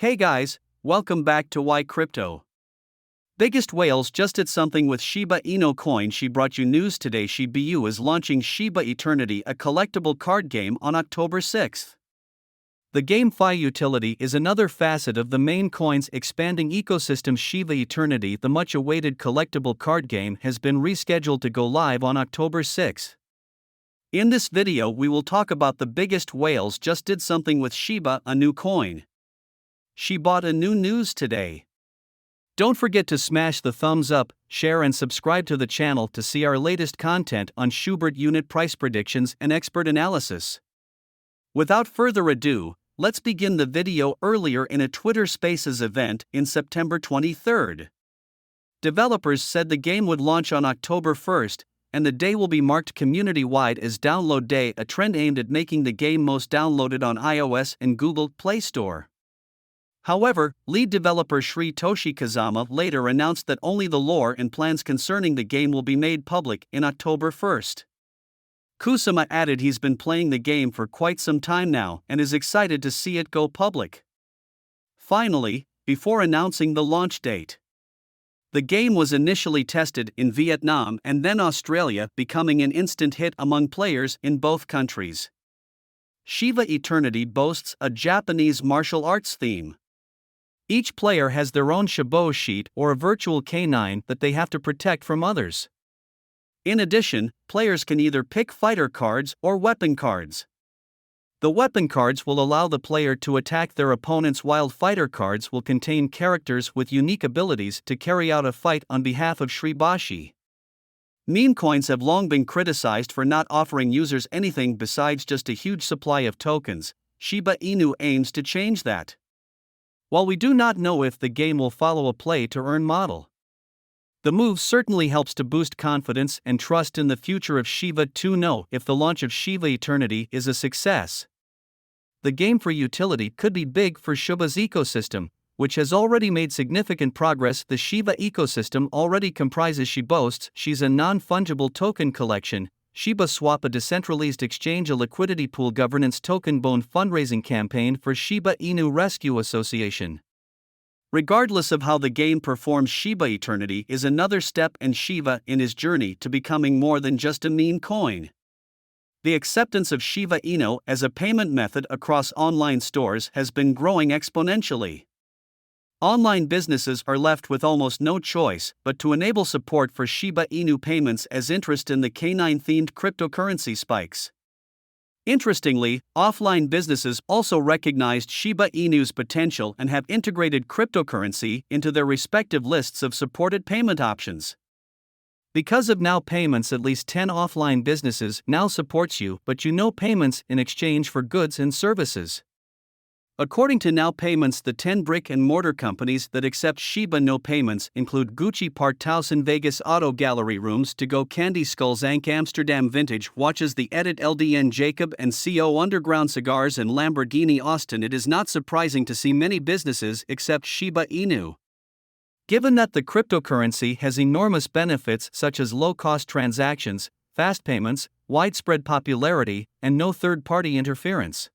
Hey guys, welcome back to Why Crypto. Biggest whales just did something with Shiba Inu Coin. She brought you news today. ShibaInu is launching Shiba Eternity, a collectible card game, on October 6th. The GameFi utility is another facet of the main coin's expanding ecosystem. Shiba Eternity, the much-awaited collectible card game, has been rescheduled to go live on October 6th. In this video we will talk about the biggest whales just did something with Shiba Inu Coin. She bought a new news today. Don't forget to smash the thumbs up, share and subscribe to the channel to see our latest content on Shiba unit price predictions and expert analysis. Without further ado, let's begin the video. Earlier in a Twitter Spaces event in September 23rd, developers said the game would launch on October 1st, and the day will be marked community-wide as Download Day, a trend aimed at making the game most downloaded on iOS and Google Play Store. However, lead developer Sritoshi Kazama later announced that only the lore and plans concerning the game will be made public in October 1st. Kusama added he's been playing the game for quite some time now and is excited to see it go public. Finally, before announcing the launch date, the game was initially tested in Vietnam and then Australia, becoming an instant hit among players in both countries. Shiba Eternity boasts a Japanese martial arts theme. Each player has their own Shiba sheet or a virtual canine that they have to protect from others. In addition, players can either pick fighter cards or weapon cards. The weapon cards will allow the player to attack their opponents, while fighter cards will contain characters with unique abilities to carry out a fight on behalf of Shibashi. Meme coins have long been criticized for not offering users anything besides just a huge supply of tokens. Shiba Inu aims to change that. While we do not know if the game will follow a play-to-earn model, the move certainly helps to boost confidence and trust in the future of Shiba. To know if the launch of Shiba Eternity is a success, the game for utility could be big for Shiba's ecosystem, which has already made significant progress. The Shiba ecosystem already comprises She's a non-fungible token collection, SHIBASWAP, a decentralized exchange, a liquidity pool, governance token, bone fundraising campaign for Shiba Inu Rescue Association. Regardless of how the game performs, Shiba Eternity is another step in Shiba in his journey to becoming more than just a meme coin. The acceptance of Shiba Inu as a payment method across online stores has been growing exponentially. Online businesses are left with almost no choice but to enable support for Shiba Inu payments as interest in the canine-themed cryptocurrency spikes. Interestingly, offline businesses also recognized Shiba Inu's potential and have integrated cryptocurrency into their respective lists of supported payment options. Because of Now Payments, at least 10 offline businesses now supports payments in exchange for goods and services. According to Now Payments, the 10 brick-and-mortar companies that accept Shiba No payments include Gucci, Partausen, Vegas Auto Gallery, Rooms To Go, Candy Skulls, Ank, Amsterdam Vintage Watches, The Edit, LDN Jacob and CO, Underground Cigars and Lamborghini Austin. It is not surprising to see many businesses accept Shiba Inu, given that the cryptocurrency has enormous benefits such as low-cost transactions, fast payments, widespread popularity, and no third-party interference.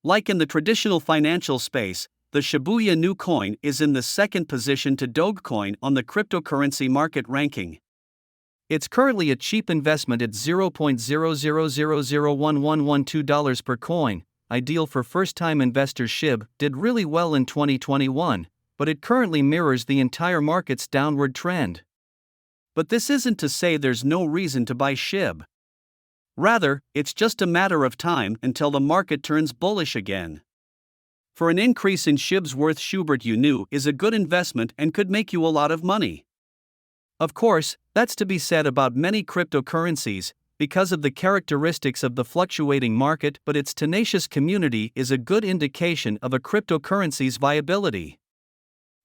Like in the traditional financial space, the Shiba Inu coin is in the second position to Dogecoin on the cryptocurrency market ranking. It's currently a cheap investment at $0.00001112 per coin, ideal for first-time investors. SHIB did really well in 2021, but it currently mirrors the entire market's downward trend. But this isn't to say there's no reason to buy SHIB. Rather, it's just a matter of time until the market turns bullish again. For an increase in SHIB's worth, Shiba Inu is a good investment and could make you a lot of money. Of course, that's to be said about many cryptocurrencies, because of the characteristics of the fluctuating market, but its tenacious community is a good indication of a cryptocurrency's viability.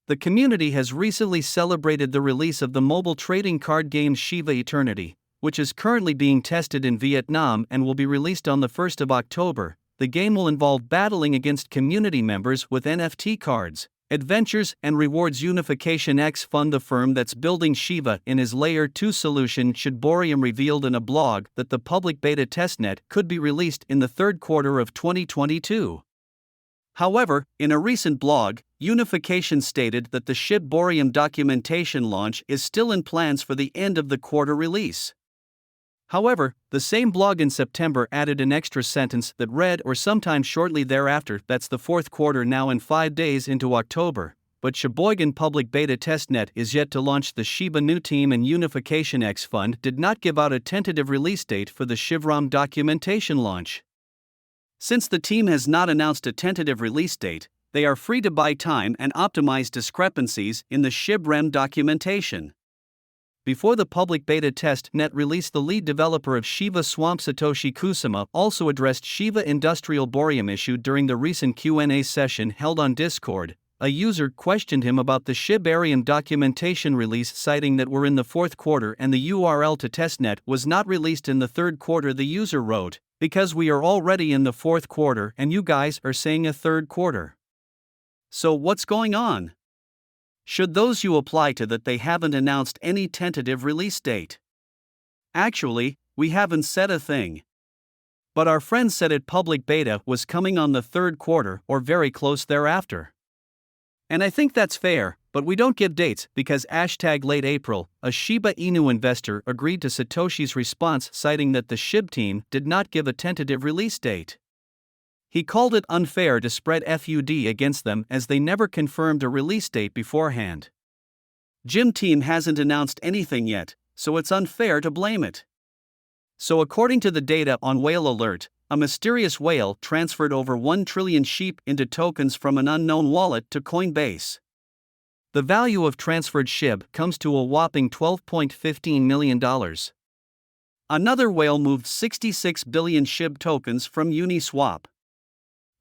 The community has recently celebrated the release of the mobile trading card game Shiba Eternity, which is currently being tested in Vietnam and will be released on the 1st of October. The game will involve battling against community members with NFT cards, adventures, and rewards. Unification X Fund, the firm that's building Shiba in his Layer 2 solution, Shiborium, revealed in a blog that the public beta testnet could be released in the third quarter of 2022. However, in a recent blog, Unification stated that the SHIB Boreum documentation launch is still in plans for the end of the quarter release. However, the same blog in September added an extra sentence that read, or sometime shortly thereafter, that's the fourth quarter now and 5 days into October. But Sheboygan Public Beta Testnet is yet to launch. The Shiba Inu team and Unification X Fund did not give out a tentative release date for the ShibRAM documentation launch. Since the team has not announced a tentative release date, they are free to buy time and optimize discrepancies in the ShibRAM documentation. Before the public beta test net release, the lead developer of Shiba Swap, Satoshi Kusama, also addressed Shiba Industrial Boreum issue during the recent Q&A session held on Discord. A user questioned him about the ShibArium documentation release, citing that we're in the fourth quarter and the URL to testnet was not released in the third quarter. The user wrote, "Because we are already in the fourth quarter and you guys are saying a third quarter. So what's going on? Should those you apply to that they haven't announced any tentative release date? Actually, we haven't said a thing. But our friends said it public beta was coming on the third quarter or very close thereafter. And I think that's fair, but we don't give dates because #late April, a Shiba Inu investor agreed to Satoshi's response, citing that the SHIB team did not give a tentative release date. He called it unfair to spread FUD against them as they never confirmed a release date beforehand. Jim team hasn't announced anything yet, so it's unfair to blame it. So according to the data on Whale Alert, a mysterious whale transferred over 1 trillion SHIB into tokens from an unknown wallet to Coinbase. The value of transferred SHIB comes to a whopping $12.15 million. Another whale moved 66 billion SHIB tokens from Uniswap.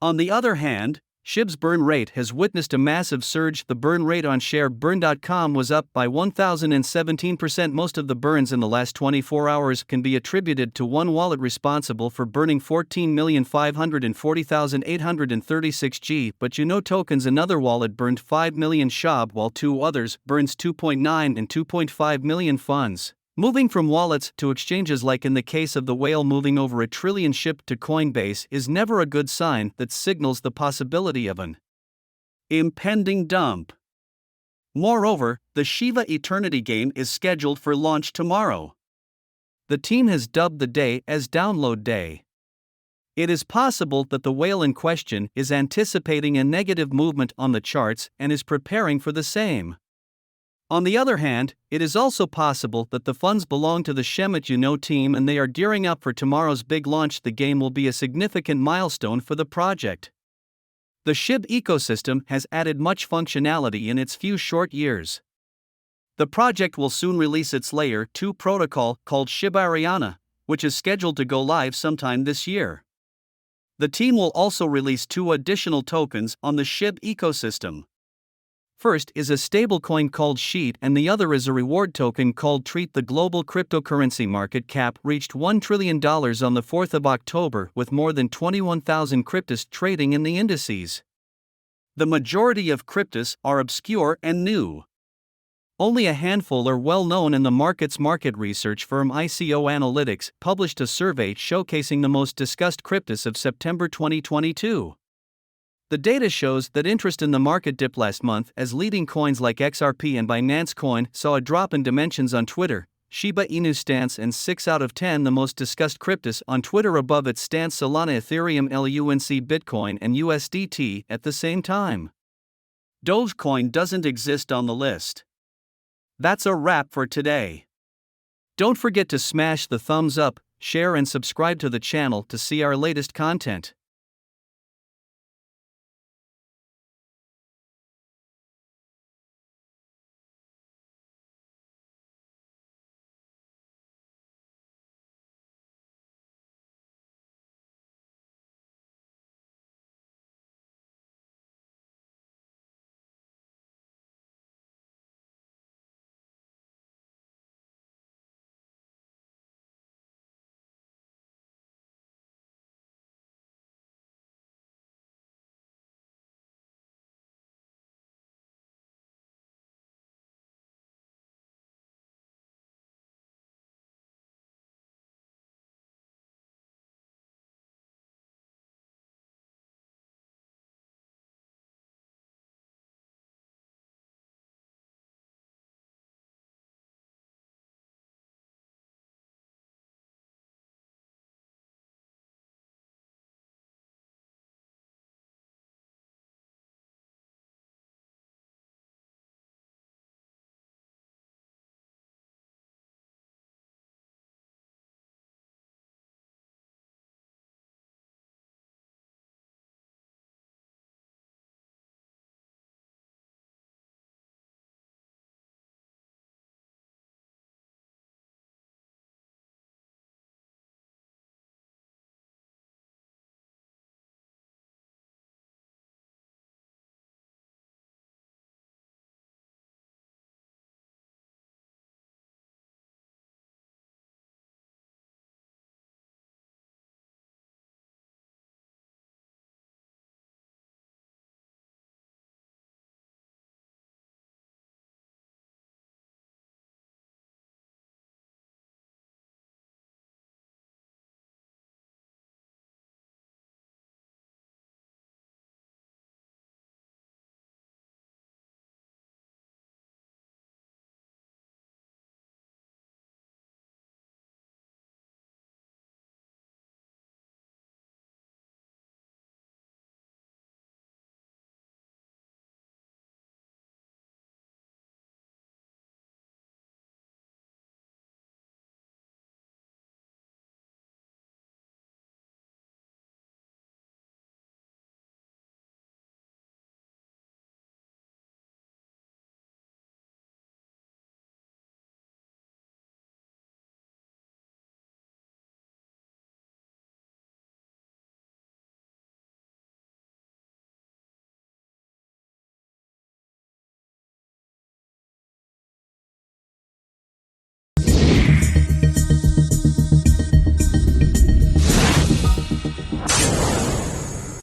On the other hand, SHIB's burn rate has witnessed a massive surge. The burn rate on Burn.com was up by 1,017%. Most of the burns in the last 24 hours can be attributed to one wallet responsible for burning 14,540,836 G, but tokens. Another wallet burned 5 million SHAB while two others burns 2.9 and 2.5 million funds. Moving from wallets to exchanges, like in the case of the whale moving over 1 trillion SHIB to Coinbase, is never a good sign that signals the possibility of an impending dump. Moreover, the Shiba Eternity game is scheduled for launch tomorrow. The team has dubbed the day as Download Day. It is possible that the whale in question is anticipating a negative movement on the charts and is preparing for the same. On the other hand, it is also possible that the funds belong to the Shiba team and they are gearing up for tomorrow's big launch. The game will be a significant milestone for the project. The SHIB ecosystem has added much functionality in its few short years. The project will soon release its Layer 2 protocol called ShibaInu, which is scheduled to go live sometime this year. The team will also release 2 additional tokens on the SHIB ecosystem. First is a stablecoin called SHEET and the other is a reward token called Treat. The global cryptocurrency market cap reached $1 trillion on the 4th of October with more than 21,000 cryptos trading in the indices. The majority of cryptos are obscure and new. Only a handful are well known, and the market research firm ICO Analytics published a survey showcasing the most discussed cryptos of September 2022. The data shows that interest in the market dipped last month as leading coins like XRP and Binance Coin saw a drop in dimensions on Twitter. Shiba Inu stance and 6 out of 10 the most discussed cryptos on Twitter above its stance Solana, Ethereum, LUNC, Bitcoin and USDT at the same time. Dogecoin doesn't exist on the list. That's a wrap for today. Don't forget to smash the thumbs up, share and subscribe to the channel to see our latest content.